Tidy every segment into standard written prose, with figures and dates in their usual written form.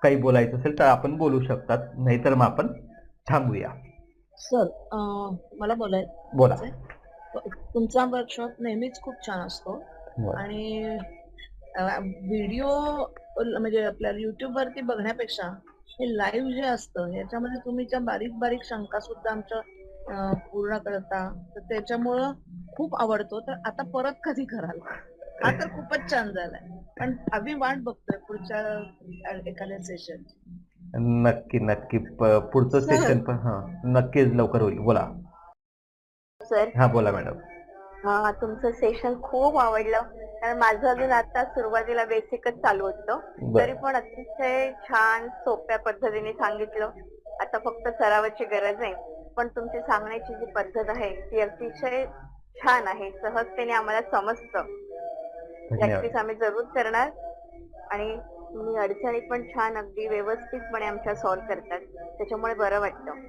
काही बोलायचं असेल तर आपण बोलू शकतात, नाहीतर मग आपण थांबूया. सर मला बोला. बोलायचंय. तुमचा वर्कशॉप नेहमीच खूप छान असतो बरं. आणि व्हिडिओ म्हणजे आपल्याला YouTube वरती बघण्यापेक्षा हे लाईव्ह जे असतं याच्यामध्ये तुम्ही त्या बारीक बारीक शंका सुद्धा आमच्या पूर्ण करता, तर त्याच्यामुळं खूप आवडतो. तर आता परत कधी कराल? हा तर खूपच छान झालाय, पण आम्ही वाट बघतोय पुढच्या एखाद्या सेशन. नक्की नक्की पुढचं सर सेशन पण नक्कीच लवकर होईल. बोला. सर हा बोला मॅडम. तुमचं सेशन खूप आवडलं. कारण माझं अजून आता सुरुवातीला बेसिकच चालू होतं. बर. तरी पण अतिशय छान सोप्या पद्धतीने सांगितलं. आता फक्त सरावाची गरज आहे. पण तुमची सांगण्याची जी पद्धत आहे ती अतिशय छान आहे. सहजतेने आम्हाला समजतं. धन्यवाद. प्रॅक्टिस आम्ही जरूर करणार आणि तुम्ही अडचणी पण छान अगदी व्यवस्थितपणे आमच्या सॉल्व्ह करतात. त्याच्यामुळे बरं वाटतं.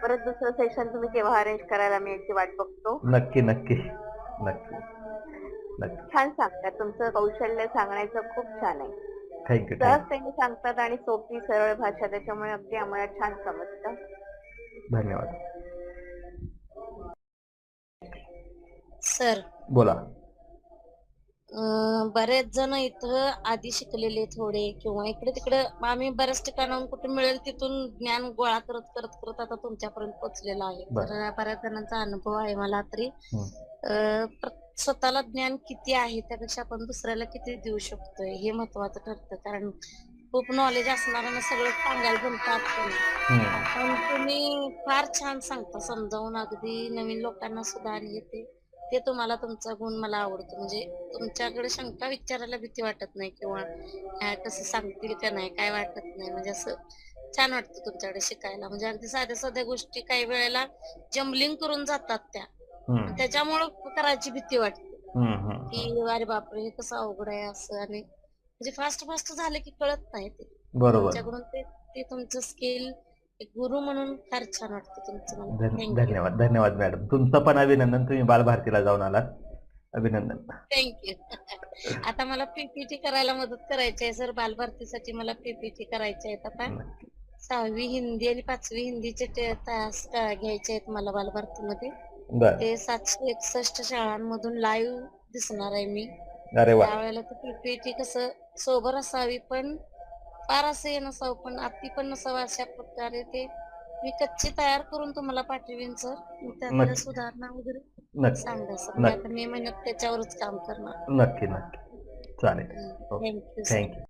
परत दुसरं सेशन तुम्ही केव्हा अरेंज करायला मी याची वाट बघतो. नक्की नक्की नक्की नक्की. छान सांगतात. तुमचं कौशल्य सांगण्याचं खूप छान आहे. Thank you thank you. सहजतेने सांगतात आणि सोपी सरळ भाषा, त्याच्यामुळे अगदी आम्हाला छान समजतं. धन्यवाद. सर बोला. बरेच जण इथं आधी शिकलेले थोडे किंवा इकडे तिकडे आम्ही बऱ्याच ठिकाणाहून कुठे मिळेल तिथून ज्ञान गोळा करत करत करत आता तुमच्यापर्यंत पोहोचलेलो आहे. तर बऱ्याच जणांचा अनुभव आहे मला तरी. स्वतःला ज्ञान किती आहे त्यापेक्षा आपण दुसऱ्याला किती देऊ शकतोय हे महत्वाचं ठरतं. कारण खूप नॉलेज असणाऱ्यांना सगळं सांगायला जमतं. पण तुम्ही फार छान सांगता समजावून अगदी नवीन लोकांना सुद्धा. आणि ते तुम्हाला तुमचा गुण मला आवडतो. म्हणजे तुमच्याकडे शंका विचारायला भीती वाटत नाही किंवा कसं सांगतील का नाही काय वाटत नाही. म्हणजे असं छान वाटतं तुमच्याकडे शिकायला. म्हणजे अगदी साध्या साध्या गोष्टी काही वेळेला जम्बलिंग करून जातात त्या, त्याच्यामुळं करायची भीती वाटते की अरे बापरे हे कसं अवघड आहे असं. आणि म्हणजे फास्ट फास्ट झालं की कळत नाही ते. बरोबर. तुमच्याकडून ते तुमचं स्किल एक गुरु म्हणून फार छान वाटतं तुमचं. थँक्यू धन्यवाद धन्यवाद मॅडम. तुमचं पण अभिनंदन. तुम्ही बालभारतीला जाऊन आलात. अभिनंदन. थँक्यू. आता मला पीपीटी करायला मदत करायची आहे सर. बालभारतीसाठी मला पीपीटी करायचे आहेत. आता 6वी हिंदी आणि 5वी हिंदीचे तास घ्यायचे आहेत मला बालभारतीमध्ये. ते 761 शाळांमधून लाईव्ह दिसणार आहे मी. अरे वा. त्यावेळेला ते पीपीटी कसं सोबर असावी पण फार असं हे नसावं पण अति पण नसावं. अशा प्रकारे ते मी कच्ची तयार करून तुम्हाला पाठवीन सर. त्यामध्ये सुधारणा वगैरे सांगा सर. मी आता मे महिन्यात त्याच्यावरच काम करणार. नक्की नक्की चालेल. थँक्यू. थँक्यू.